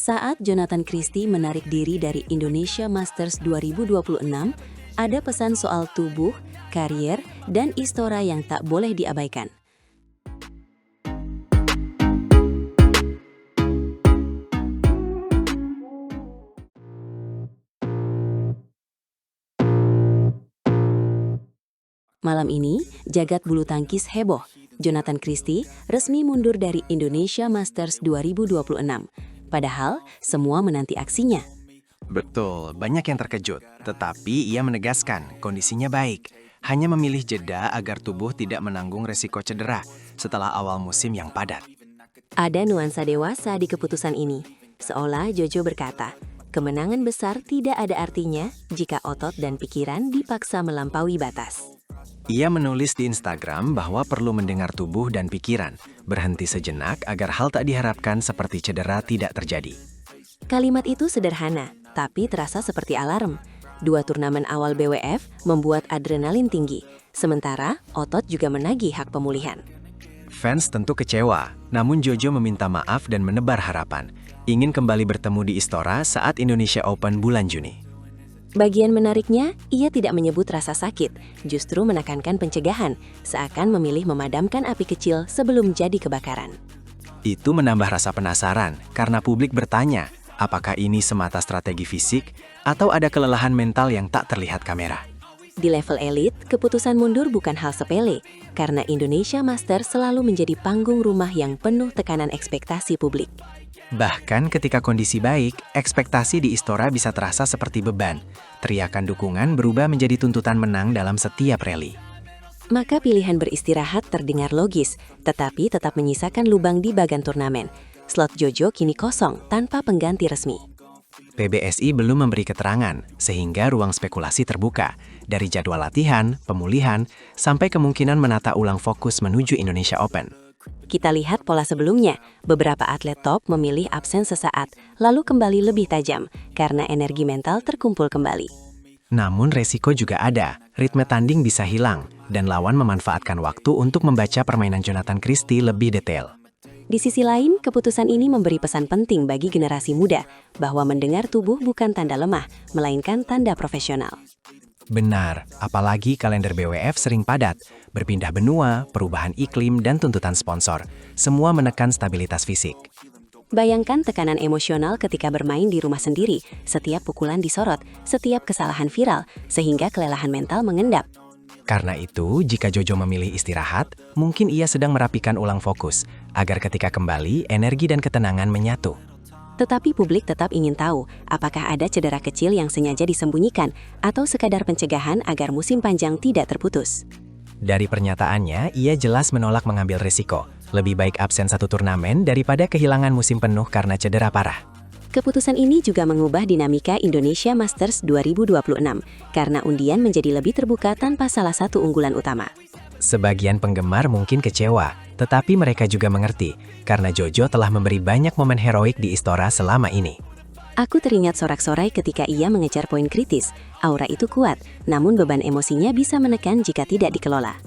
Saat Jonathan Christie menarik diri dari Indonesia Masters 2026, ada pesan soal tubuh, karier, dan istora yang tak boleh diabaikan. Malam ini, jagat bulu tangkis heboh. Jonathan Christie resmi mundur dari Indonesia Masters 2026. Padahal, semua menanti aksinya. Betul, banyak yang terkejut. Tetapi ia menegaskan kondisinya baik. Hanya memilih jeda agar tubuh tidak menanggung resiko cedera setelah awal musim yang padat. Ada nuansa dewasa di keputusan ini. Seolah Jojo berkata, kemenangan besar tidak ada artinya jika otot dan pikiran dipaksa melampaui batas. Ia menulis di Instagram bahwa perlu mendengar tubuh dan pikiran, berhenti sejenak agar hal tak diharapkan seperti cedera tidak terjadi. Kalimat itu sederhana, tapi terasa seperti alarm. 2 turnamen awal BWF membuat adrenalin tinggi, sementara otot juga menagih hak pemulihan. Fans tentu kecewa, namun Jojo meminta maaf dan menebar harapan. Ingin kembali bertemu di Istora saat Indonesia Open bulan Juni. Bagian menariknya, ia tidak menyebut rasa sakit, justru menekankan pencegahan, seakan memilih memadamkan api kecil sebelum jadi kebakaran. Itu menambah rasa penasaran, karena publik bertanya, apakah ini semata strategi fisik, atau ada kelelahan mental yang tak terlihat kamera. Di level elit, keputusan mundur bukan hal sepele, karena Indonesia Masters selalu menjadi panggung rumah yang penuh tekanan ekspektasi publik. Bahkan ketika kondisi baik, ekspektasi di Istora bisa terasa seperti beban. Teriakan dukungan berubah menjadi tuntutan menang dalam setiap rally. Maka pilihan beristirahat terdengar logis, tetapi tetap menyisakan lubang di bagan turnamen. Slot Jojo kini kosong tanpa pengganti resmi. PBSI belum memberi keterangan, sehingga ruang spekulasi terbuka. Dari jadwal latihan, pemulihan, sampai kemungkinan menata ulang fokus menuju Indonesia Open. Kita lihat pola sebelumnya, beberapa atlet top memilih absen sesaat, lalu kembali lebih tajam, karena energi mental terkumpul kembali. Namun resiko juga ada, ritme tanding bisa hilang, dan lawan memanfaatkan waktu untuk membaca permainan Jonathan Christie lebih detail. Di sisi lain, keputusan ini memberi pesan penting bagi generasi muda, bahwa mendengar tubuh bukan tanda lemah, melainkan tanda profesional. Benar, apalagi kalender BWF sering padat, berpindah benua, perubahan iklim, dan tuntutan sponsor. Semua menekan stabilitas fisik. Bayangkan tekanan emosional ketika bermain di rumah sendiri, setiap pukulan disorot, setiap kesalahan viral, sehingga kelelahan mental mengendap. Karena itu, jika Jojo memilih istirahat, mungkin ia sedang merapikan ulang fokus, agar ketika kembali, energi dan ketenangan menyatu. Tetapi publik tetap ingin tahu, apakah ada cedera kecil yang sengaja disembunyikan, atau sekadar pencegahan agar musim panjang tidak terputus. Dari pernyataannya, ia jelas menolak mengambil risiko. Lebih baik absen 1 turnamen daripada kehilangan musim penuh karena cedera parah. Keputusan ini juga mengubah dinamika Indonesia Masters 2026, karena undian menjadi lebih terbuka tanpa salah satu unggulan utama. Sebagian penggemar mungkin kecewa, tetapi mereka juga mengerti, karena Jojo telah memberi banyak momen heroik di Istora selama ini. Aku teringat sorak-sorai ketika ia mengejar poin kritis. Aura itu kuat, namun beban emosinya bisa menekan jika tidak dikelola.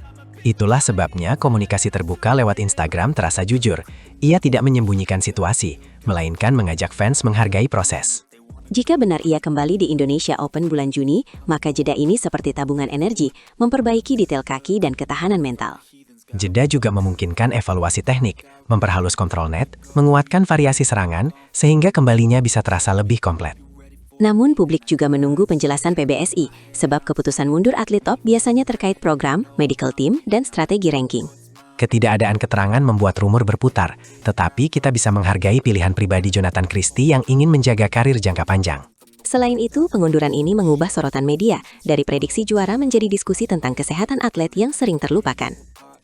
Itulah sebabnya komunikasi terbuka lewat Instagram terasa jujur. Ia tidak menyembunyikan situasi, melainkan mengajak fans menghargai proses. Jika benar ia kembali di Indonesia Open bulan Juni, maka jeda ini seperti tabungan energi, memperbaiki detail kaki dan ketahanan mental. Jeda juga memungkinkan evaluasi teknik, memperhalus kontrol net, menguatkan variasi serangan, sehingga kembalinya bisa terasa lebih komplit. Namun publik juga menunggu penjelasan PBSI, sebab keputusan mundur atlet top biasanya terkait program, medical team, dan strategi ranking. Ketidakadaan keterangan membuat rumor berputar, tetapi kita bisa menghargai pilihan pribadi Jonathan Christie yang ingin menjaga karir jangka panjang. Selain itu, pengunduran ini mengubah sorotan media, dari prediksi juara menjadi diskusi tentang kesehatan atlet yang sering terlupakan.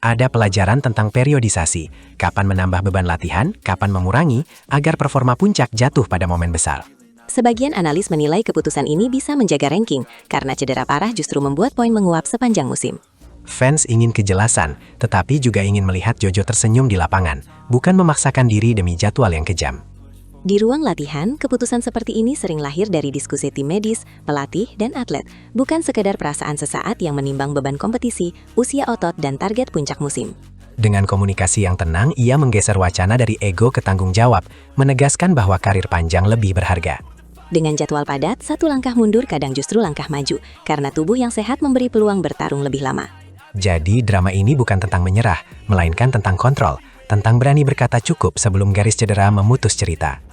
Ada pelajaran tentang periodisasi, kapan menambah beban latihan, kapan mengurangi, agar performa puncak jatuh pada momen besar. Sebagian analis menilai keputusan ini bisa menjaga ranking, karena cedera parah justru membuat poin menguap sepanjang musim. Fans ingin kejelasan, tetapi juga ingin melihat Jojo tersenyum di lapangan, bukan memaksakan diri demi jadwal yang kejam. Di ruang latihan, keputusan seperti ini sering lahir dari diskusi tim medis, pelatih, dan atlet, bukan sekedar perasaan sesaat yang menimbang beban kompetisi, usia otot, dan target puncak musim. Dengan komunikasi yang tenang, ia menggeser wacana dari ego ke tanggung jawab, menegaskan bahwa karir panjang lebih berharga. Dengan jadwal padat, satu langkah mundur kadang justru langkah maju, karena tubuh yang sehat memberi peluang bertarung lebih lama. Jadi, drama ini bukan tentang menyerah, melainkan tentang kontrol, tentang berani berkata cukup sebelum garis cedera memutus cerita.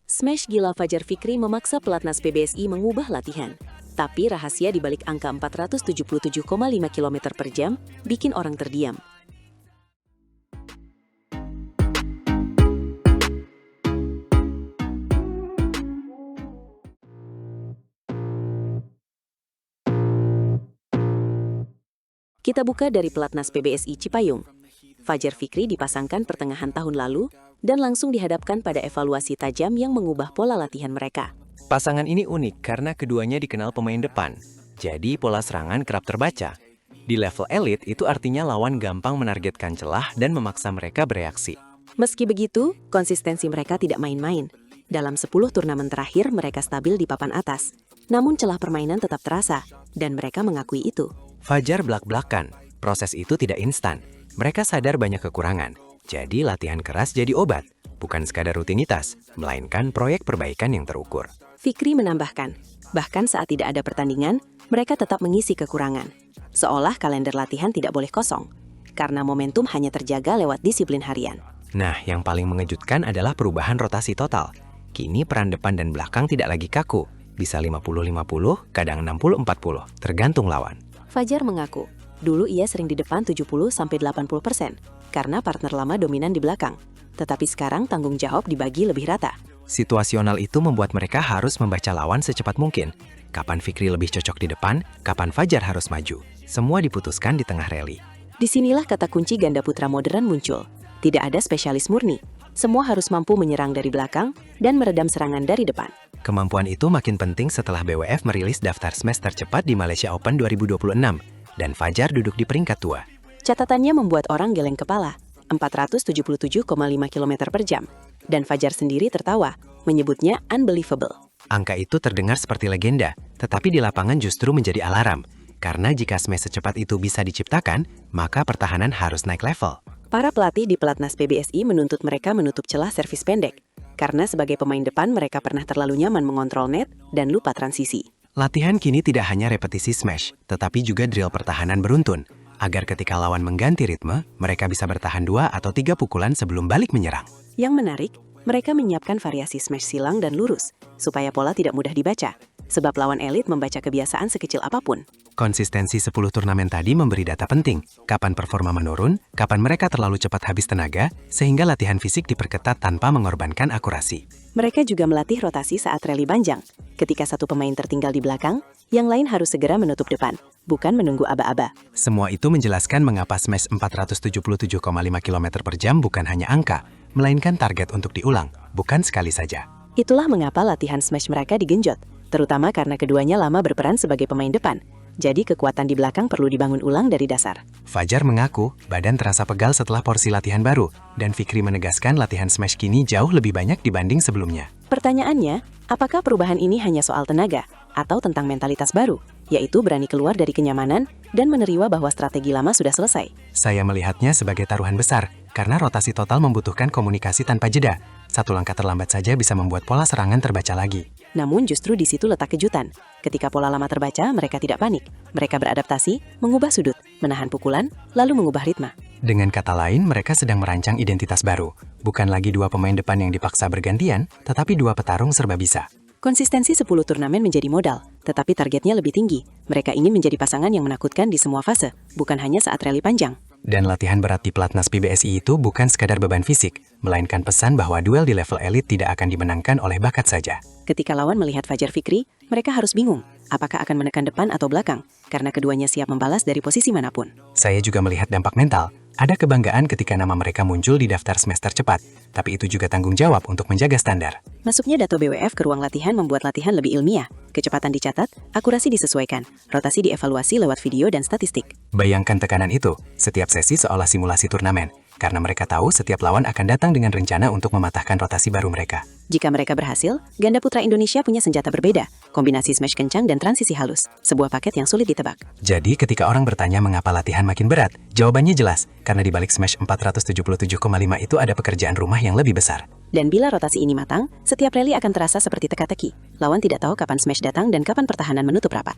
Smash gila Fajar Fikri memaksa pelatnas PBSI mengubah latihan. Tapi rahasia di balik angka 477,5 km per jam bikin orang terdiam. Kita buka dari pelatnas PBSI Cipayung. Fajar Fikri dipasangkan pertengahan tahun lalu dan langsung dihadapkan pada evaluasi tajam yang mengubah pola latihan mereka. Pasangan ini unik karena keduanya dikenal pemain depan, jadi pola serangan kerap terbaca. Di level elit itu artinya lawan gampang menargetkan celah dan memaksa mereka bereaksi. Meski begitu, konsistensi mereka tidak main-main. Dalam 10 turnamen terakhir mereka stabil di papan atas, namun celah permainan tetap terasa, dan mereka mengakui itu. Fajar belak-belakan, proses itu tidak instan. Mereka sadar banyak kekurangan, jadi latihan keras jadi obat, bukan sekadar rutinitas, melainkan proyek perbaikan yang terukur. Fikri menambahkan, bahkan saat tidak ada pertandingan, mereka tetap mengisi kekurangan. Seolah kalender latihan tidak boleh kosong, karena momentum hanya terjaga lewat disiplin harian. Nah, yang paling mengejutkan adalah perubahan rotasi total. Kini peran depan dan belakang tidak lagi kaku, bisa 50-50, kadang 60-40, tergantung lawan. Fajar mengaku, dulu ia sering di depan 70-80% karena partner lama dominan di belakang. Tetapi sekarang tanggung jawab dibagi lebih rata. Situasional itu membuat mereka harus membaca lawan secepat mungkin. Kapan Fikri lebih cocok di depan, kapan Fajar harus maju. Semua diputuskan di tengah rally. Disinilah kata kunci ganda putra modern muncul. Tidak ada spesialis murni. Semua harus mampu menyerang dari belakang dan meredam serangan dari depan. Kemampuan itu makin penting setelah BWF merilis daftar smash tercepat di Malaysia Open 2026. Dan Fajar duduk di peringkat 2. Catatannya membuat orang geleng kepala, 477,5 km per jam. Dan Fajar sendiri tertawa, menyebutnya unbelievable. Angka itu terdengar seperti legenda, tetapi di lapangan justru menjadi alarm. Karena jika smash secepat itu bisa diciptakan, maka pertahanan harus naik level. Para pelatih di pelatnas PBSI menuntut mereka menutup celah servis pendek. Karena sebagai pemain depan mereka pernah terlalu nyaman mengontrol net dan lupa transisi. Latihan kini tidak hanya repetisi smash, tetapi juga drill pertahanan beruntun. Agar ketika lawan mengganti ritme, mereka bisa bertahan 2 atau 3 pukulan sebelum balik menyerang. Yang menarik, mereka menyiapkan variasi smash silang dan lurus, supaya pola tidak mudah dibaca. Sebab lawan elit membaca kebiasaan sekecil apapun. Konsistensi 10 turnamen tadi memberi data penting. Kapan performa menurun, kapan mereka terlalu cepat habis tenaga, sehingga latihan fisik diperketat tanpa mengorbankan akurasi. Mereka juga melatih rotasi saat rally panjang. Ketika satu pemain tertinggal di belakang, yang lain harus segera menutup depan, bukan menunggu aba-aba. Semua itu menjelaskan mengapa smash 477,5 km per jam bukan hanya angka, melainkan target untuk diulang, bukan sekali saja. Itulah mengapa latihan smash mereka digenjot, terutama karena keduanya lama berperan sebagai pemain depan. Jadi kekuatan di belakang perlu dibangun ulang dari dasar. Fajar mengaku badan terasa pegal setelah porsi latihan baru, dan Fikri menegaskan latihan smash kini jauh lebih banyak dibanding sebelumnya. Pertanyaannya, apakah perubahan ini hanya soal tenaga, atau tentang mentalitas baru, yaitu berani keluar dari kenyamanan dan menerima bahwa strategi lama sudah selesai? Saya melihatnya sebagai taruhan besar, karena rotasi total membutuhkan komunikasi tanpa jeda. Satu langkah terlambat saja bisa membuat pola serangan terbaca lagi. Namun justru di situ letak kejutan. Ketika pola lama terbaca, mereka tidak panik. Mereka beradaptasi, mengubah sudut, menahan pukulan, lalu mengubah ritme. Dengan kata lain, mereka sedang merancang identitas baru. Bukan lagi 2 pemain depan yang dipaksa bergantian, tetapi 2 petarung serba bisa. Konsistensi 10 turnamen menjadi modal, tetapi targetnya lebih tinggi. Mereka ingin menjadi pasangan yang menakutkan di semua fase, bukan hanya saat rally panjang. Dan latihan berat di pelatnas PBSI itu bukan sekadar beban fisik, melainkan pesan bahwa duel di level elit tidak akan dimenangkan oleh bakat saja. Ketika lawan melihat Fajar Fikri, mereka harus bingung, apakah akan menekan depan atau belakang, karena keduanya siap membalas dari posisi manapun. Saya juga melihat dampak mental. Ada kebanggaan ketika nama mereka muncul di daftar smash tercepat, tapi itu juga tanggung jawab untuk menjaga standar. Masuknya data BWF ke ruang latihan membuat latihan lebih ilmiah. Kecepatan dicatat, akurasi disesuaikan, rotasi dievaluasi lewat video dan statistik. Bayangkan tekanan itu, setiap sesi seolah simulasi turnamen. karena mereka tahu setiap lawan akan datang dengan rencana untuk mematahkan rotasi baru mereka. Jika mereka berhasil, ganda putra Indonesia punya senjata berbeda, kombinasi smash kencang dan transisi halus, sebuah paket yang sulit ditebak. Jadi ketika orang bertanya mengapa latihan makin berat, jawabannya jelas, karena di balik smash 477,5 itu ada pekerjaan rumah yang lebih besar. Dan bila rotasi ini matang, setiap rally akan terasa seperti teka-teki. Lawan tidak tahu kapan smash datang dan kapan pertahanan menutup rapat.